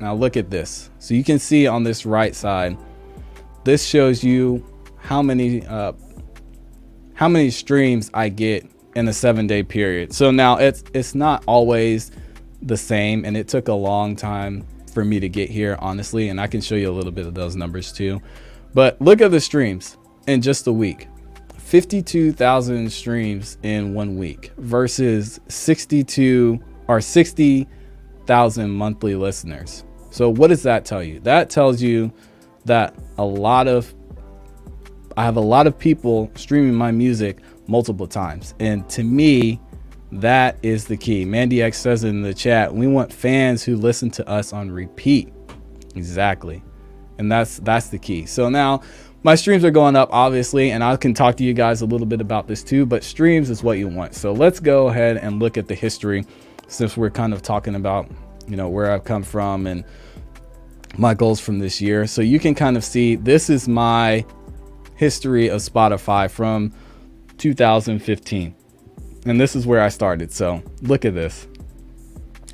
Now look at this. So you can see on this right side, this shows you how many streams I get in a 7-day period. So now it's not always the same, and it took a long time for me to get here, honestly, and I can show you a little bit of those numbers too. But look at the streams in just a week. 52,000 streams in 1 week versus 60,000 monthly listeners. So what does that tell you? That tells you that I have a lot of people streaming my music multiple times. And to me, that is the key. Mandy X says it in the chat, we want fans who listen to us on repeat. Exactly. And that's the key. So now my streams are going up, obviously, and I can talk to you guys a little bit about this too, but streams is what you want. So let's go ahead and look at the history, since we're kind of talking about, you know, where I've come from and my goals from this year. So you can kind of see, this is my history of Spotify from 2015. And this is where I started. So look at this.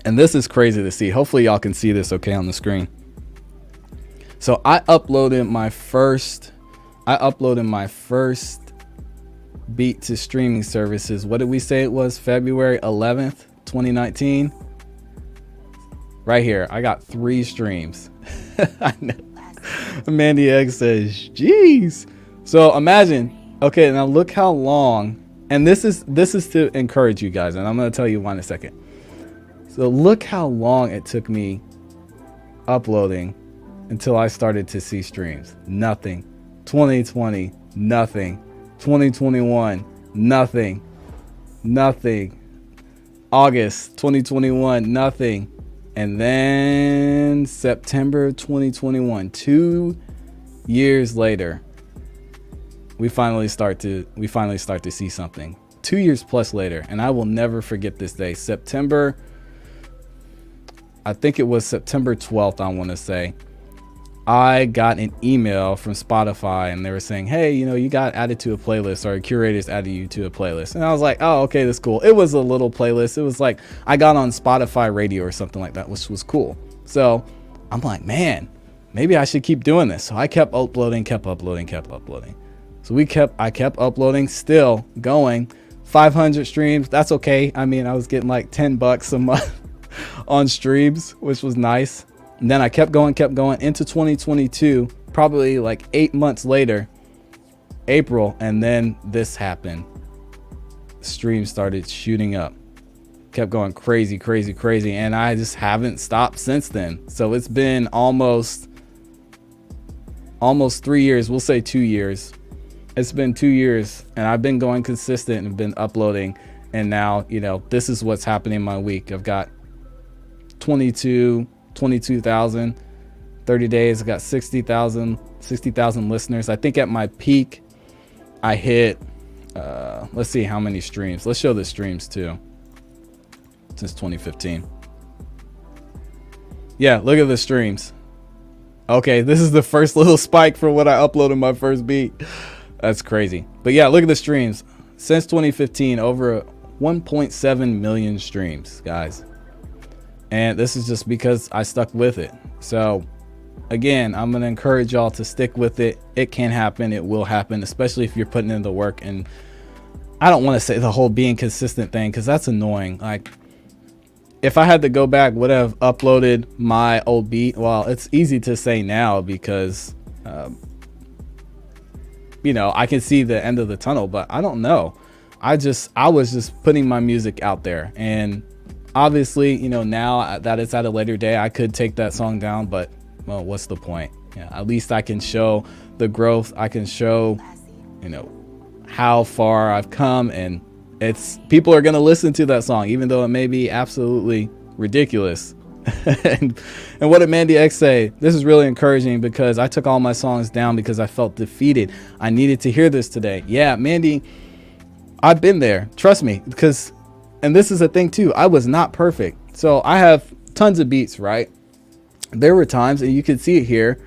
And this is crazy to see. Hopefully y'all can see this okay on the screen. So I uploaded my first beat to streaming services. What did we say it was? February 11th, 2019. Right here, I got 3 streams. I know. Mandy X says, geez. So imagine, okay, now look how long, and this is to encourage you guys, and I'm going to tell you why in a second. So look how long it took me uploading until I started to see streams. Nothing. 2020, nothing. 2021, nothing. August 2021, nothing. And then September 2021, 2 years later, we finally start to see something. 2 years plus later, and I will never forget this day. September, I think it was September 12th, I want to say. I got an email from Spotify, and they were saying, hey, you know, you got added to a playlist, or curators added you to a playlist. And I was like, oh, okay, that's cool. It was a little playlist. It was like I got on Spotify radio or something like that, which was cool. So I'm like, man, maybe I should keep doing this. So I kept uploading. So I kept uploading, still going. 500 streams. That's okay. I mean, I was getting like $10 a month on streams, which was nice. And then I kept going into 2022, probably like 8 months later, April, and then this happened. Streams started shooting up, kept going crazy, and I just haven't stopped since then. So it's been almost 3 years. We'll say 2 years. It's been 2 years, and I've been going consistent and been uploading. And now, you know, this is what's happening in my week. I've got 22,000, 30 days. I got 60,000 listeners. I think at my peak, I hit, let's see how many streams. Let's show the streams too, since 2015. Yeah, look at the streams. Okay, this is the first little spike from when I uploaded my first beat. That's crazy. But yeah, look at the streams. Since 2015, over 1.7 million streams, guys. And this is just because I stuck with it. So again, I'm going to encourage y'all to stick with it. It can happen. It will happen, especially if you're putting in the work. And I don't want to say the whole being consistent thing, because that's annoying. Like, if I had to go back, would I have uploaded my old beat? Well, it's easy to say now because, you know, I can see the end of the tunnel, but I don't know. I was just putting my music out there, and obviously, you know, now that it's at a later day, I could take that song down, but well, what's the point? Yeah, at least I can show the growth. I can show, you know, how far I've come, and people are going to listen to that song, even though it may be absolutely ridiculous. and what did Mandy X say? This is really encouraging because I took all my songs down because I felt defeated. I needed to hear this today. Yeah, Mandy, I've been there. Trust me, because, and this is a thing too, I was not perfect. So I have tons of beats, right? There were times, and you can see it here,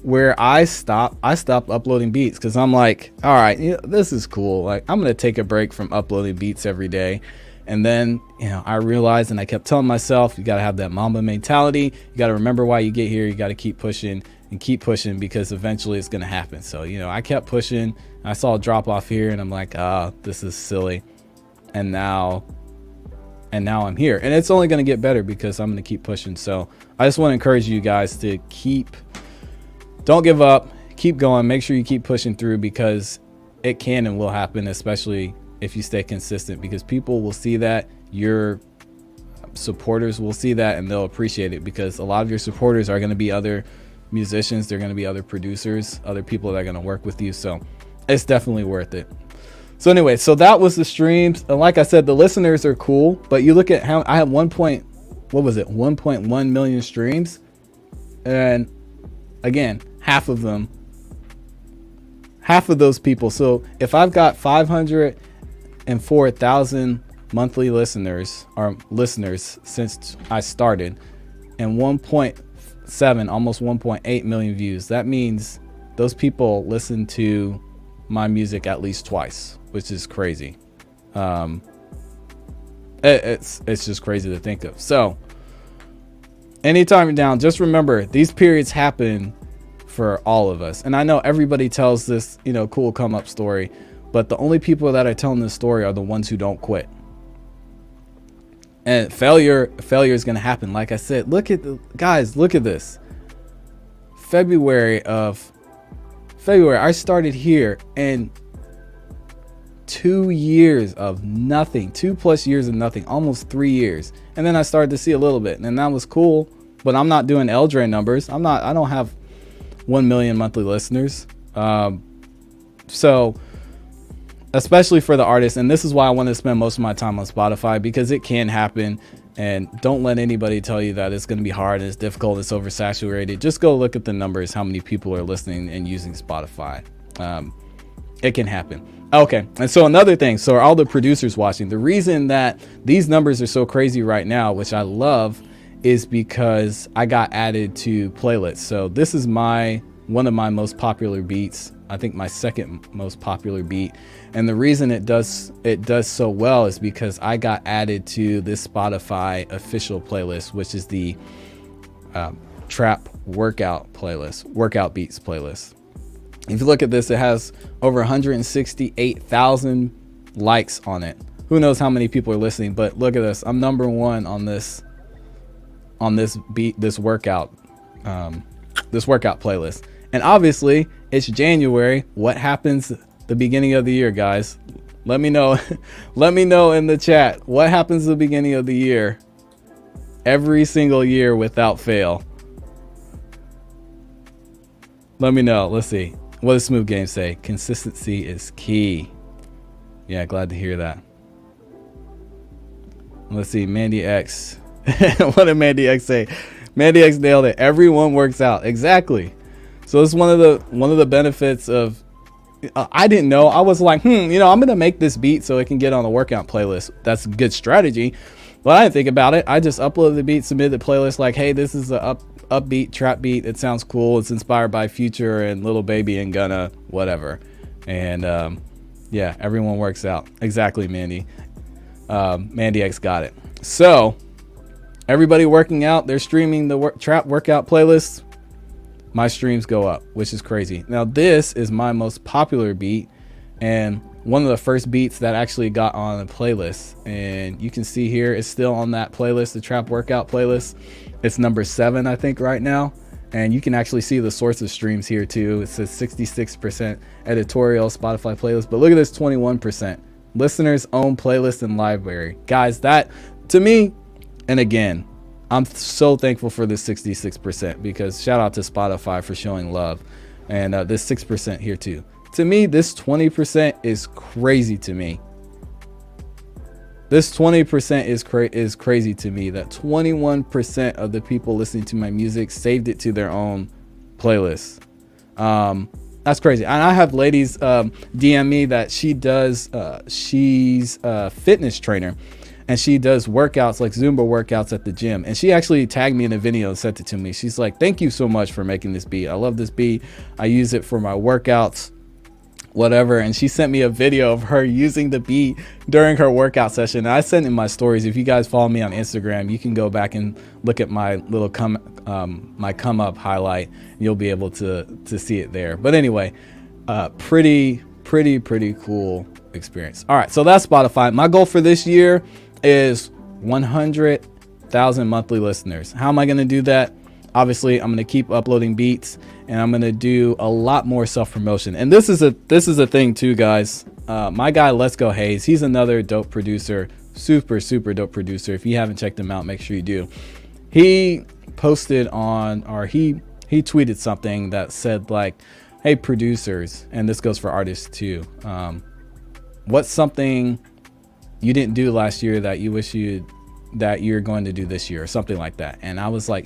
where I stopped uploading beats because I'm like, all right, you know, this is cool. Like, I'm going to take a break from uploading beats every day. And then, you know, I realized, and I kept telling myself, you got to have that Mamba mentality. You got to remember why you get here. You got to keep pushing and keep pushing, because eventually it's going to happen. So, you know, I kept pushing. I saw a drop off here and I'm like, this is silly. And now I'm here, and it's only going to get better because I'm going to keep pushing. So I just want to encourage you guys to don't give up, keep going. Make sure you keep pushing through, because it can and will happen, especially if you stay consistent, because people will see that. Your supporters will see that and they'll appreciate it, because a lot of your supporters are going to be other musicians. They're going to be other producers, other people that are going to work with you. So it's definitely worth it. So anyway, so that was the streams. And like I said, the listeners are cool, but you look at how I have 1.1 million streams. And again, half of those people. So if I've got 504,000 monthly listeners since I started, and 1.7, almost 1.8 million views, that means those people listen to my music at least twice, which is crazy. It's just crazy to think of. So anytime you're down, just remember these periods happen for all of us. And I know everybody tells this, you know, cool come up story, but the only people that are telling this story are the ones who don't quit. And failure is going to happen. Like I said, look at this. February, I started here, and 2 years of nothing, 2+ years of nothing, almost 3 years. And then I started to see a little bit, and that was cool, but I'm not doing Eldre numbers. I don't have 1 million monthly listeners. So especially for the artists, and this is why I want to spend most of my time on Spotify, because it can happen. And don't let anybody tell you that it's going to be hard and it's difficult, it's oversaturated. Just go look at the numbers, how many people are listening and using Spotify. It can happen. Okay, and so another thing, so all the producers watching, the reason that these numbers are so crazy right now, which I love, is because I got added to playlists. So this is one of my most popular beats. I think my second most popular beat. And the reason it does so well is because I got added to this Spotify official playlist, which is the trap workout playlist, workout beats playlist. If you look at this, it has over 168,000 likes on it. Who knows how many people are listening, but look at this. I'm number one on this beat, this workout playlist. And obviously it's January. What happens the beginning of the year, guys? Let me know. Let me know in the chat. What happens at the beginning of the year? Every single year without fail. Let me know. Let's see. What does Smooth Game say? Consistency is key. Yeah, glad to hear that. Let's see. Mandy X. What did Mandy X say? Mandy X nailed it. Everyone works out. Exactly. So it's one of the benefits of, I didn't know. I was like, I'm going to make this beat so it can get on the workout playlist. That's a good strategy. But I didn't think about it. I just uploaded the beat, submitted the playlist like, hey, this is a upbeat trap beat. It sounds cool. It's inspired by Future and Lil Baby and Gunna, whatever. And yeah, everyone works out. Exactly, Mandy. Mandy X got it. So everybody working out, they're streaming the trap workout playlist. My streams go up, which is crazy. Now this is my most popular beat and one of the first beats that actually got on the playlist. And you can see here it's still on that playlist, the trap workout playlist. It's number 7, I think, right now. And you can actually see the source of streams here too. It says 66% editorial Spotify playlist, but look at this 21% listeners own playlist and library. Guys, that to me, and again, I'm so thankful for this 66% because shout out to Spotify for showing love. And this 6% here too. To me, this 20% is crazy to me. This 20% is crazy to me that 21% of the people listening to my music saved it to their own playlist. That's crazy. And I have ladies DM me that she's a fitness trainer. And she does workouts like Zumba workouts at the gym. And she actually tagged me in a video and sent it to me. She's like, thank you so much for making this beat. I love this beat. I use it for my workouts whatever, and she sent me a video of her using the beat during her workout session. And I sent in my stories. If you guys follow me on Instagram, you can go back and look at my little come up highlight. You'll be able to see it there. But anyway, pretty cool experience. All right, so that's Spotify. My goal for this year is 100,000 monthly listeners. How am I going to do that? Obviously, I'm going to keep uploading beats, and I'm going to do a lot more self-promotion. And this is a thing too, guys. My guy, Let's Go Hayes, he's another dope producer, super dope producer. If you haven't checked him out, make sure you do. He posted on, or he tweeted something that said like, hey producers, and this goes for artists too, what's something you didn't do last year that you wish that you're going to do this year, or something like that. And I was like,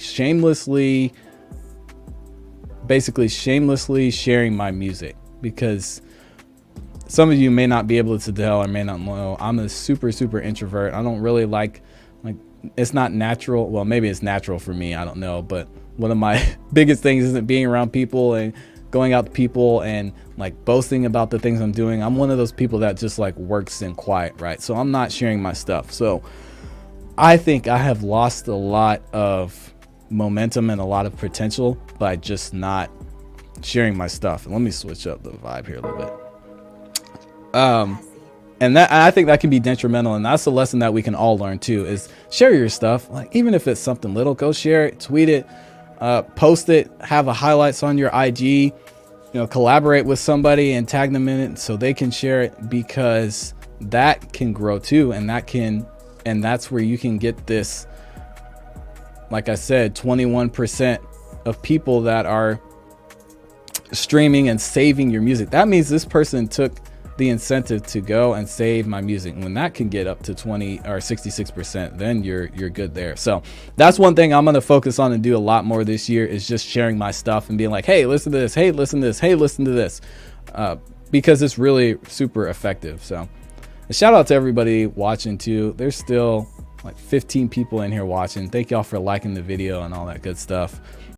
basically shamelessly sharing my music, because some of you may not be able to tell or may not know, I'm a super introvert. I don't really like it's not natural. Well, maybe it's natural for me, I don't know, but one of my biggest things isn't being around people and going out to people and like boasting about the things I'm doing. I'm one of those people that just like works in quiet, right? So I'm not sharing my stuff. So I think I have lost a lot of momentum and a lot of potential by just not sharing my stuff. And let me switch up the vibe here a little bit. And that, I think that can be detrimental, and that's a lesson that we can all learn too, is share your stuff. Like, even if it's something little, go share it, tweet it, post it, have a highlights on your IG, collaborate with somebody and tag them in it so they can share it, because that can grow too. And that's where you can get this, like I said, 21% of people that are streaming and saving your music. That means this person took the incentive to go and save my music. When that can get up to 20 or 66%, then you're good there. So that's one thing I'm going to focus on and do a lot more this year, is just sharing my stuff and being like, hey, listen to this, hey, listen to this, hey, listen to this, because it's really super effective. So a shout out to everybody watching too. There's still like 15 people in here watching. Thank y'all for liking the video and all that good stuff.